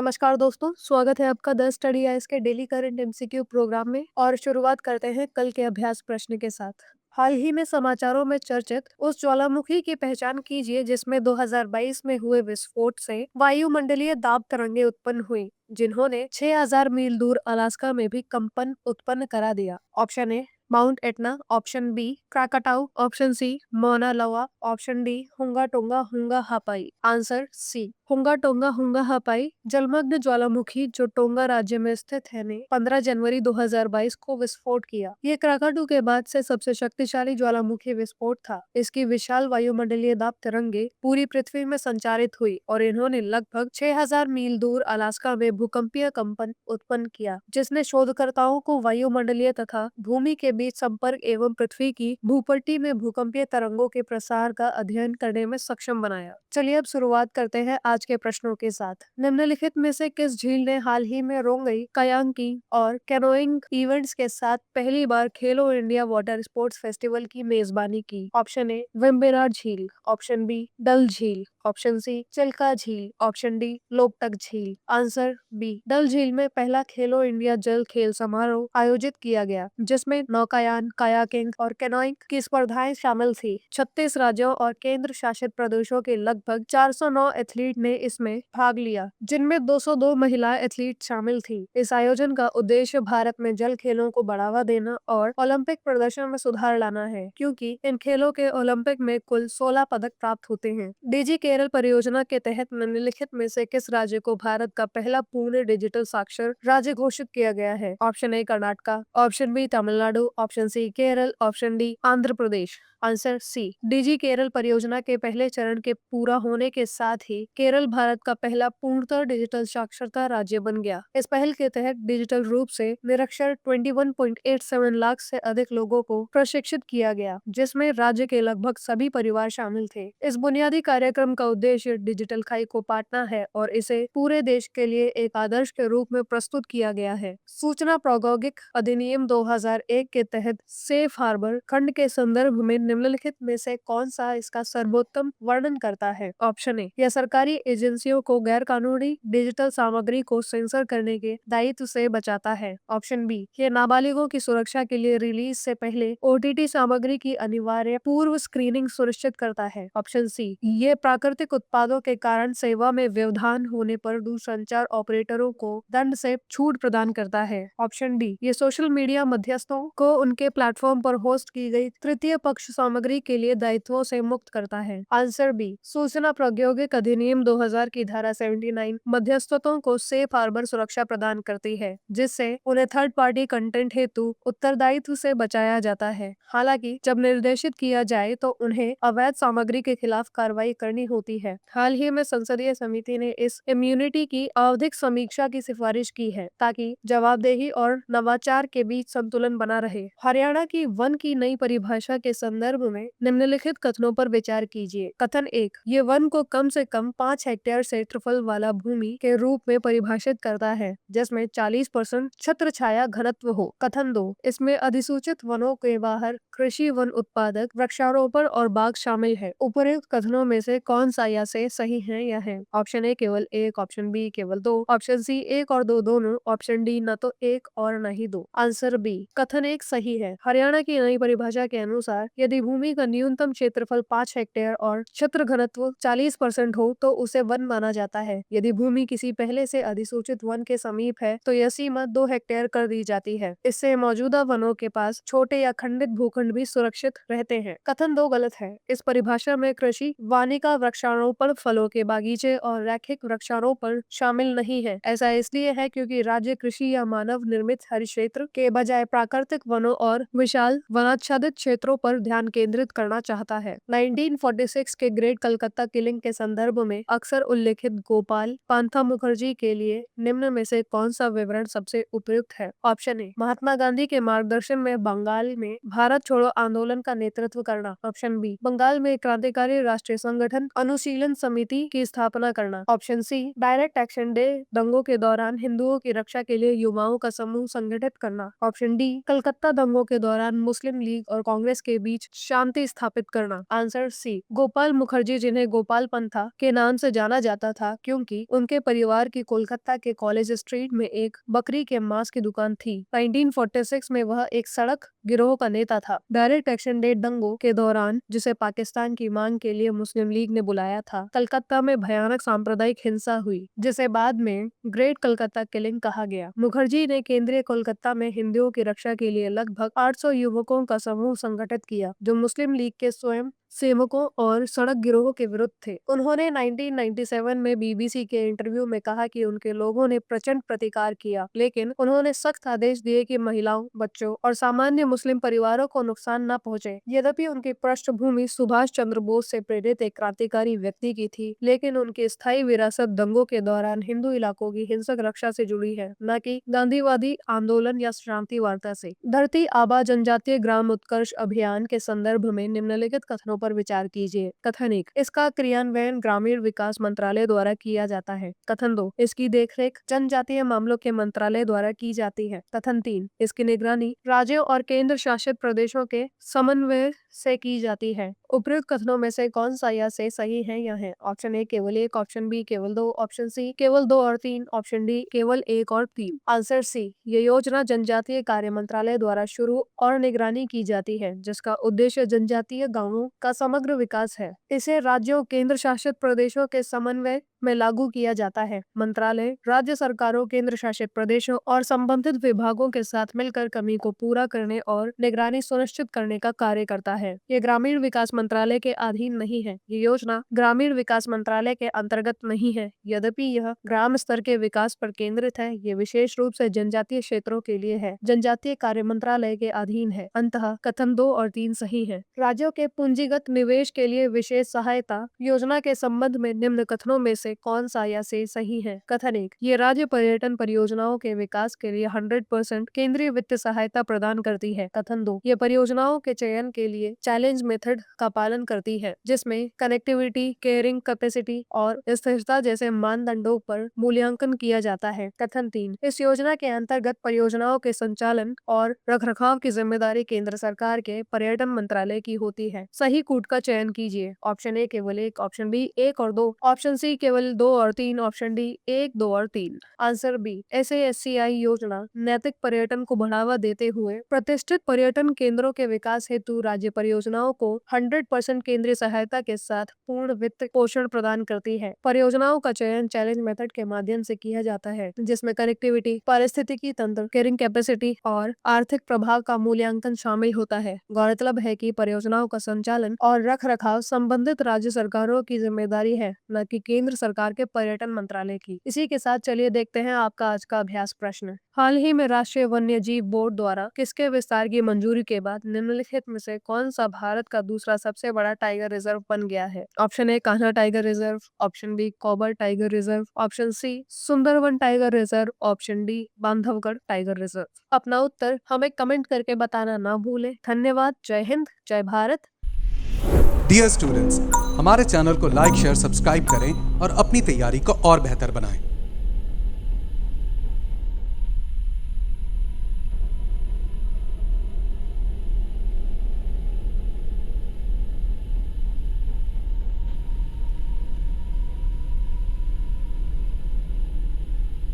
नमस्कार दोस्तों, स्वागत है आपका द स्टडी आइस के डेली करंट एमसीक्यू प्रोग्राम में। और शुरुआत करते हैं कल के अभ्यास प्रश्न के साथ। हाल ही में समाचारों में चर्चित उस ज्वालामुखी की पहचान कीजिए जिसमें 2022 में हुए विस्फोट से वायुमंडलीय दाब तरंगे उत्पन्न हुई, जिन्होंने 6000 मील दूर अलास्का में भी कंपन उत्पन्न करा दिया। Option A Mount Etna, option B Krakatoa, option C Mauna Loa, option D हुंगा टोंगा हुंगा हापाई। आंसर सी हुंगा टोंगा हुंगा हापाई जलमग्न ज्वालामुखी जो टोंगा राज्य में स्थित है ने 15 जनवरी 2022 को विस्फोट किया। ये क्राकाटू के बाद से सबसे शक्तिशाली ज्वालामुखी विस्फोट था। इसकी विशाल वायुमंडलीय दाब तरंगे पूरी पृथ्वी में संचारित हुई और इन्होंने लगभग 6000 मील दूर अलास्का में भूकंपीय कंपन उत्पन्न किया, जिसने शोधकर्ताओं को वायुमंडलीय तथा भूमि के बीच संपर्क एवं पृथ्वी की भूपट्टी में भूकंपीय तरंगों के प्रसार का अध्ययन करने में सक्षम बनाया। चलिए अब शुरुआत करते हैं आज के प्रश्नों के साथ। निम्नलिखित में से किस झील ने हाल ही में रोंगई, कयांकिंग और कैनोइंग इवेंट्स के साथ पहली बार खेलो इंडिया वाटर स्पोर्ट्स फेस्टिवल की मेजबानी की? ऑप्शन ए वेम्बनाड झील, ऑप्शन बी डल झील, ऑप्शन सी चिल्का झील, ऑप्शन डी लोकटक झील। आंसर बी डल झील में पहला खेलो इंडिया जल खेल समारोह आयोजित किया गया, जिसमें नौकायान, कायाकिंग और कैनोइंग की स्पर्धाएं शामिल थी। 36 राज्यों और केंद्र शासित प्रदेशों के लगभग 409 एथलीट ने इसमें भाग लिया, जिनमें 202 महिला एथलीट शामिल थी। इस आयोजन का उद्देश्य भारत में जल खेलों को बढ़ावा देना और ओलंपिक प्रदर्शन में सुधार लाना है, क्योंकि इन खेलों के ओलंपिक में कुल 16 पदक प्राप्त होते हैं। डीजी केरल परियोजना के तहत निम्नलिखित में से किस राज्य को भारत का पहला पूर्ण डिजिटल साक्षर राज्य घोषित किया गया है? Option A Karnataka, option B Tamil Nadu, option C Kerala, option D Andhra Pradesh. Answer C डीजी केरल परियोजना के पहले चरण के पूरा होने के साथ ही केरल भारत का पहला पूर्णतः डिजिटल साक्षरता राज्य बन गया। इस पहल के तहत डिजिटल रूप से निरक्षर 21.87 लाख से अधिक लोगों को प्रशिक्षित किया गया, जिसमें राज्य के लगभग सभी परिवार शामिल थे। इस बुनियादी कार्यक्रम का उद्देश्य डिजिटल खाई को पाटना है और इसे पूरे देश के लिए एक आदर्श के रूप में प्रस्तुत किया गया है। सूचना प्रौद्योगिक अधिनियम 2001 के तहत सेफ हार्बर खंड के संदर्भ में निम्नलिखित में से कौन सा इसका सर्वोत्तम वर्णन करता है? ऑप्शन ए यह सरकारी एजेंसियों को गैर कानूनी डिजिटल सामग्री को सेंसर करने के दायित्व से बचाता है। ऑप्शन बी ये नाबालिगों की सुरक्षा के लिए रिलीज से पहले ओटीटी सामग्री की अनिवार्य पूर्व स्क्रीनिंग सुनिश्चित करता है। ऑप्शन सी ये प्राकृतिक उत्पादों के कारण सेवा में व्यवधान होने पर दूरसंचार ऑपरेटरों को दंड से छूट प्रदान करता है। ऑप्शन डी ये सोशल मीडिया मध्यस्थों को उनके प्लेटफॉर्म पर होस्ट की गई तृतीय पक्ष सामग्री के लिए दायित्वों से मुक्त करता है। आंसर बी सूचना प्रौद्योगिक अधिनियम 2000 की धारा 79 मध्यस्थतों को सेफ हार्बर सुरक्षा प्रदान करती है, जिससे उन्हें थर्ड पार्टी कंटेंट हेतु उत्तरदायित्व से बचाया जाता है। हालांकि जब निर्देशित किया जाए तो उन्हें अवैध सामग्री के खिलाफ कार्रवाई करनी होती है। हाल ही में संसदीय समिति ने इस इम्यूनिटी की आवधिक समीक्षा की सिफारिश की है, ताकि जवाबदेही और नवाचार के बीच संतुलन बना रहे। हरियाणा की वन की नई परिभाषा के संदर्भ में निम्नलिखित कथनों पर विचार कीजिए। कथन 1 ये वन को कम से कम 5 हेक्टेयर क्षेत्रफल वाला भूमि के रूप में परिभाषित करता है, जिसमें 40% छत्र छाया घनत्व हो। कथन 2 इसमें अधिसूचित वनों के बाहर कृषि वन उत्पादक वृक्षारोपण और बाग शामिल है। उपरोक्त कथनों में से कौन सा या से सही है या है? ऑप्शन ए केवल एक, ऑप्शन बी केवल दो, ऑप्शन सी एक और दो दोनों, ऑप्शन डी न तो एक और न ही दो। आंसर बी कथन 1 सही है। हरियाणा की नई परिभाषा के अनुसार यदि भूमि का न्यूनतम क्षेत्रफल 5 हेक्टेयर और छत्र घनत्व 40% हो तो उसे वन माना जाता है। यदि भूमि किसी पहले से अधिसूचित वन के समीप है तो यह सीमा 2 हेक्टेयर कर दी जाती है। इससे मौजूदा वनों के पास छोटे या खंडित भूखंड भी सुरक्षित रहते हैं। कथन 2 गलत है। इस परिभाषा में कृषि, वानिका वृक्षारोपण, फलों के बागीचे और रैखिक वृक्षारोपण शामिल नहीं है। ऐसा इसलिए है क्योंकि राज्य कृषि या मानव निर्मित हरित क्षेत्र के बजाय प्राकृतिक वनों और विशाल वनाच्छादित क्षेत्रों पर ध्यान केंद्रित करना चाहता है। 1946 के ग्रेट कलकत्ता किलिंग के संदर्भ में अक्सर उल्लेखित गोपाल पांथा मुखर्जी के लिए निम्न में से कौन सा विवरण सबसे उपयुक्त है? ऑप्शन ए महात्मा गांधी के मार्गदर्शन में बंगाल में भारत छोड़ो आंदोलन का नेतृत्व करना। ऑप्शन बी बंगाल में क्रांतिकारी राष्ट्रीय संगठन अनुशीलन समिति की स्थापना करना। Option C direct action day दंगों के दौरान हिंदुओं की रक्षा के लिए युवाओं का समूह संगठित करना। ऑप्शन डी कलकत्ता कलकत्ता दंगों के दौरान मुस्लिम लीग और कांग्रेस के बीच शांति स्थापित करना। आंसर सी, गोपाल मुखर्जी, जिन्हें गोपाल पंथा के नाम से जाना जाता था क्योंकि उनके परिवार की कोलकाता के कॉलेज स्ट्रीट में एक बकरी के मांस की दुकान थी। 1946 में वह एक सड़क गिरोह का नेता था। डायरेक्ट एक्शन डे दंगों के दौरान, जिसे पाकिस्तान की मांग के लिए मुस्लिम लीग ने बुलाया था, कलकत्ता में भयानक सांप्रदायिक हिंसा हुई, जिसे बाद में ग्रेट कलकत्ता किलिंग कहा गया। मुखर्जी ने केंद्रीय कोलकाता में हिंदुओं की रक्षा के लिए लगभग 800 युवकों का समूह संगठित किया, जो मुस्लिम लीग के स्वयं सेवकों और सड़क गिरोह के विरुद्ध थे। उन्होंने 1997 में बीबीसी के इंटरव्यू में कहा कि उनके लोगों ने प्रचंड प्रतिकार किया, लेकिन उन्होंने सख्त आदेश दिए कि महिलाओं, बच्चों और सामान्य मुस्लिम परिवारों को नुकसान न पहुंचे। यद्यपि उनकी पृष्ठभूमि सुभाष चंद्र बोस से प्रेरित एक क्रांतिकारी व्यक्ति की थी, लेकिन उनकी स्थायी विरासत दंगों के दौरान हिंदू इलाकों की हिंसक रक्षा से जुड़ी है, न कि गांधीवादी आंदोलन या शांति वार्ता से। धरती आबा जनजातीय ग्राम उत्कर्ष अभियान के संदर्भ में निम्नलिखित कथनों पर विचार कीजिए। कथन 1, इसका क्रियान्वयन ग्रामीण विकास मंत्रालय द्वारा किया जाता है। कथन 2, इसकी देखरेख जनजातीय मामलों के मंत्रालय द्वारा की जाती है। कथन 3, इसकी निगरानी राज्यों और केंद्र शासित प्रदेशों के समन्वय से की जाती है। उपयुक्त कथनों में से कौन सा या से सही है या है? ऑप्शन ए केवल 1, ऑप्शन बी केवल 2, ऑप्शन सी केवल 2 और 3, ऑप्शन डी केवल 1 और 3। आंसर सी, ये योजना जनजातीय कार्य मंत्रालय द्वारा शुरू और निगरानी की जाती है, जिसका उद्देश्य जनजातीय गांवों का समग्र विकास है। इसे राज्यों, केंद्र शासित प्रदेशों के समन्वय में लागू किया जाता है। मंत्रालय राज्य सरकारों, केंद्र शासित प्रदेशों और संबंधित विभागों के साथ मिलकर कमी को पूरा करने और निगरानी सुनिश्चित करने का कार्य करता है। ये ग्रामीण विकास मंत्रालय के अधीन नहीं है। ये योजना ग्रामीण विकास मंत्रालय के अंतर्गत नहीं है, यद्यपि यह ग्राम स्तर के विकास पर केंद्रित है। ये विशेष रूप से जनजातीय क्षेत्रों के लिए है। जनजातीय कार्य मंत्रालय के अधीन है। अंततः कथन 2 और 3 सही है। राज्यों के पूंजीगत निवेश के लिए विशेष सहायता योजना के संबंध में निम्न कथनों में से कौन सा या से सही है? कथन 1, ये राज्य पर्यटन परियोजनाओं के विकास के लिए 100% केंद्रीय वित्त सहायता प्रदान करती है। कथन 2, ये परियोजनाओं के चयन के लिए चैलेंज मेथड का पालन करती है, जिसमें कनेक्टिविटी, कैरिंग कैपेसिटी और स्थिरता जैसे मानदंडों पर मूल्यांकन किया जाता है। कथन 3, इस योजना के अंतर्गत परियोजनाओं के संचालन और रखरखाव की जिम्मेदारी केंद्र सरकार के पर्यटन मंत्रालय की होती है। सही कूट का चयन कीजिए। ऑप्शन ए केवल 1, ऑप्शन बी 1 और 2, ऑप्शन सी केवल 2 और 3, ऑप्शन डी 1, 2 और 3। आंसर बी, SASCI योजना नैतिक पर्यटन को बढ़ावा देते हुए प्रतिष्ठित पर्यटन केंद्रों के विकास हेतु राज्य परियोजनाओं को 100% केंद्रीय सहायता के साथ पूर्ण वित्त पोषण प्रदान करती है। परियोजनाओं का चयन चैलेंज मेथड के माध्यम से किया जाता है, जिसमें कनेक्टिविटी, पारिस्थितिकी तंत्र, कैरिंग कैपेसिटी और आर्थिक प्रभाव का मूल्यांकन शामिल होता है। गौरतलब है कि परियोजनाओं का संचालन और रखरखाव संबंधित राज्य सरकारों की जिम्मेदारी है, न कि केंद्र सरकार के पर्यटन मंत्रालय की। इसी के साथ चलिए देखते हैं आपका आज का अभ्यास प्रश्न। हाल ही में राष्ट्रीय वन्य जीव बोर्ड द्वारा किसके विस्तार की मंजूरी के बाद निम्नलिखित में से कौन सा भारत का दूसरा सबसे बड़ा टाइगर रिजर्व बन गया है? Option A Kanha tiger reserve, option B Corbett tiger reserve, option C Sundarban tiger reserve, option D Bandhavgarh tiger reserve. अपना उत्तर हमें कमेंट करके बताना ना भूलें। धन्यवाद। जय हिंद, जय भारत। डियर स्टूडेंट्स, हमारे चैनल को लाइक, शेयर, सब्सक्राइब करें और अपनी तैयारी को और बेहतर बनाएं।